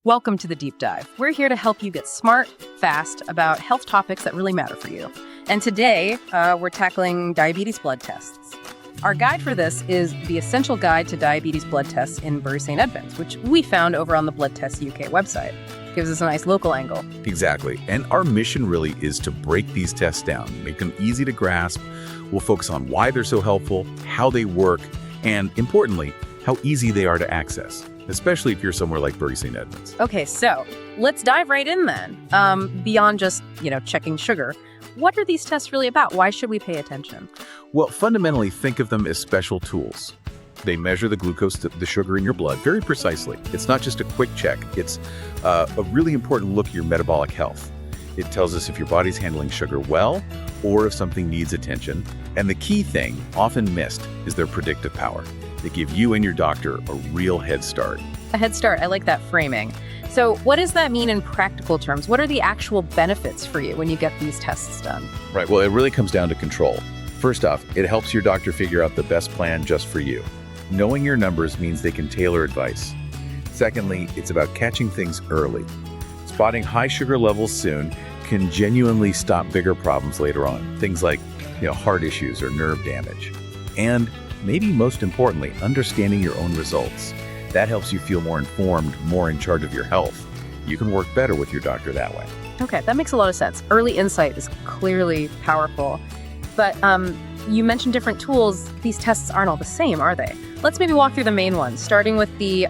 Welcome to the Deep Dive. We're here to help you get smart, fast about health topics that really matter for you. And today, we're tackling diabetes blood tests. Our guide for this is the Essential Guide to Diabetes Blood Tests in Bury St Edmunds, which we found over on the Blood Tests UK website. Gives us a nice local angle. Exactly. And our mission really is to break these tests down, make them easy to grasp. We'll focus on why they're so helpful, how they work, and importantly, how easy they are to access, especially if you're somewhere like Bury St Edmunds. Okay, so let's dive right in then. Beyond just, checking sugar, what are these tests really about? Why should we pay attention? Well, fundamentally, think of them as special tools. They measure the glucose, the sugar in your blood, very precisely. It's not just a quick check. It's a really important look at your metabolic health. It tells us if your body's handling sugar well or if something needs attention. And the key thing, often missed, is their predictive power. They give you and your doctor a real head start. A head start. I like that framing. So what does that mean in practical terms? What are the actual benefits for you when you get these tests done? Right. Well, it really comes down to control. First off, it helps your doctor figure out the best plan just for you. Knowing your numbers means they can tailor advice. Secondly, it's about catching things early. Spotting high sugar levels soon can genuinely stop bigger problems later on. Things like, heart issues or nerve damage. And maybe most importantly, understanding your own results. That helps you feel more informed, more in charge of your health. You can work better with your doctor that way. Okay, that makes a lot of sense. Early insight is clearly powerful. But you mentioned different tools. These tests aren't all the same, are they? Let's maybe walk through the main ones, starting with the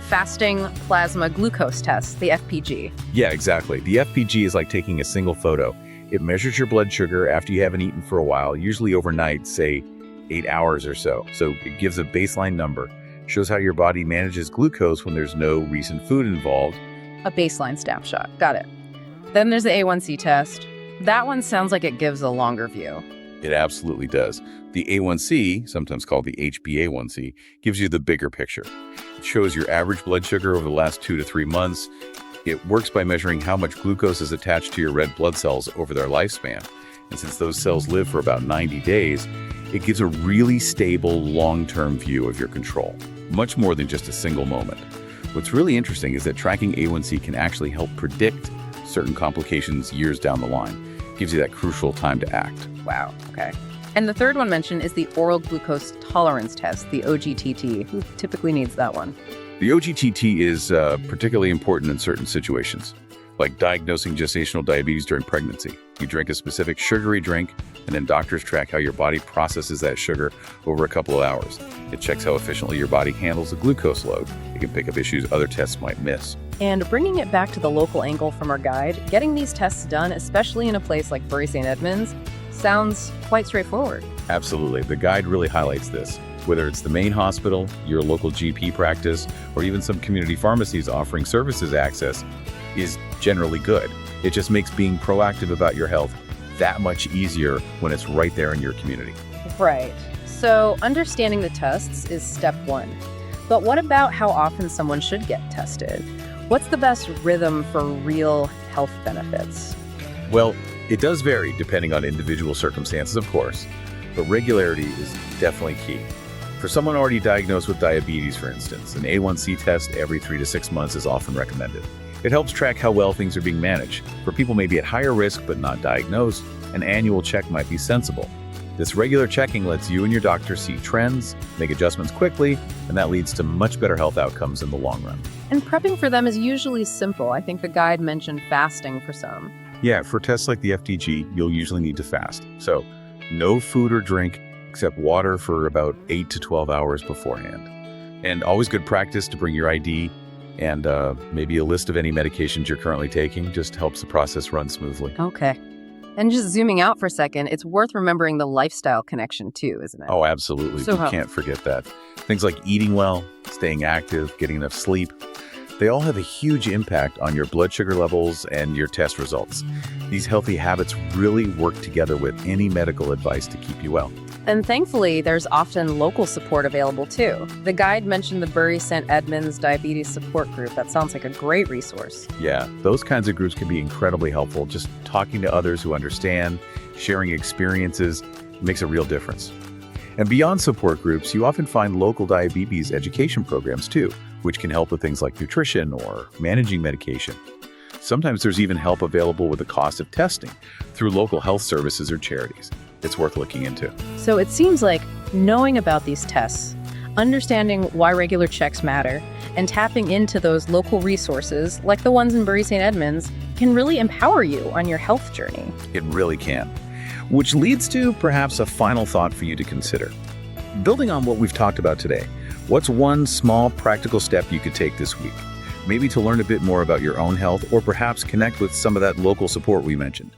fasting plasma glucose test, the FPG. Yeah, exactly. The FPG is like taking a single photo. It measures your blood sugar after you haven't eaten for a while, usually overnight, say 8 hours or so. So it gives a baseline number, shows how your body manages glucose when there's no recent food involved. A baseline snapshot. Got it. Then there's the A1C test. That one sounds like it gives a longer view. It absolutely does. The A1C, sometimes called the HbA1c, gives you the bigger picture. It shows your average blood sugar over the last 2 to 3 months. It works by measuring how much glucose is attached to your red blood cells over their lifespan. And since those cells live for about 90 days, it gives a really stable, long-term view of your control, much more than just a single moment. What's really interesting is that tracking A1C can actually help predict certain complications years down the line. It gives you that crucial time to act. Wow, okay. And the third one mentioned is the oral glucose tolerance test, the OGTT. Who typically needs that one? The OGTT is particularly important in certain situations, like diagnosing gestational diabetes during pregnancy. You drink a specific sugary drink, and then doctors track how your body processes that sugar over a couple of hours. It checks how efficiently your body handles the glucose load. It can pick up issues other tests might miss. And bringing it back to the local angle from our guide, getting these tests done, especially in a place like Bury St Edmunds, sounds quite straightforward. Absolutely. The guide really highlights this. Whether it's the main hospital, your local GP practice, or even some community pharmacies offering services access is generally good. It just makes being proactive about your health that much easier when it's right there in your community. Right. So understanding the tests is step one. But what about how often someone should get tested? What's the best rhythm for real health benefits? Well, it does vary depending on individual circumstances, of course, but regularity is definitely key. For someone already diagnosed with diabetes, for instance, an A1C test every 3 to 6 months is often recommended. It helps track how well things are being managed. For people maybe at higher risk but not diagnosed, an annual check might be sensible. This regular checking lets you and your doctor see trends, make adjustments quickly, and that leads to much better health outcomes in the long run. And prepping for them is usually simple. I think the guide mentioned fasting for some. Yeah, for tests like the FTG, you'll usually need to fast. So, no food or drink except water for about 8 to 12 hours beforehand. And always good practice to bring your ID and maybe a list of any medications you're currently taking. Just helps the process run smoothly. Okay. And just zooming out for a second, it's worth remembering the lifestyle connection too, isn't it? Oh, absolutely. You can't forget that. Things like eating well, staying active, getting enough sleep, they all have a huge impact on your blood sugar levels and your test results. These healthy habits really work together with any medical advice to keep you well. And thankfully, there's often local support available too. The guide mentioned the Bury St Edmunds Diabetes Support Group. That sounds like a great resource. Yeah, those kinds of groups can be incredibly helpful. Just talking to others who understand, sharing experiences makes a real difference. And beyond support groups, you often find local diabetes education programs too, which can help with things like nutrition or managing medication. Sometimes there's even help available with the cost of testing through local health services or charities. It's worth looking into. So it seems like knowing about these tests, understanding why regular checks matter, and tapping into those local resources, like the ones in Bury St Edmunds, can really empower you on your health journey. It really can. Which leads to perhaps a final thought for you to consider. Building on what we've talked about today, what's one small practical step you could take this week? Maybe to learn a bit more about your own health, or perhaps connect with some of that local support we mentioned.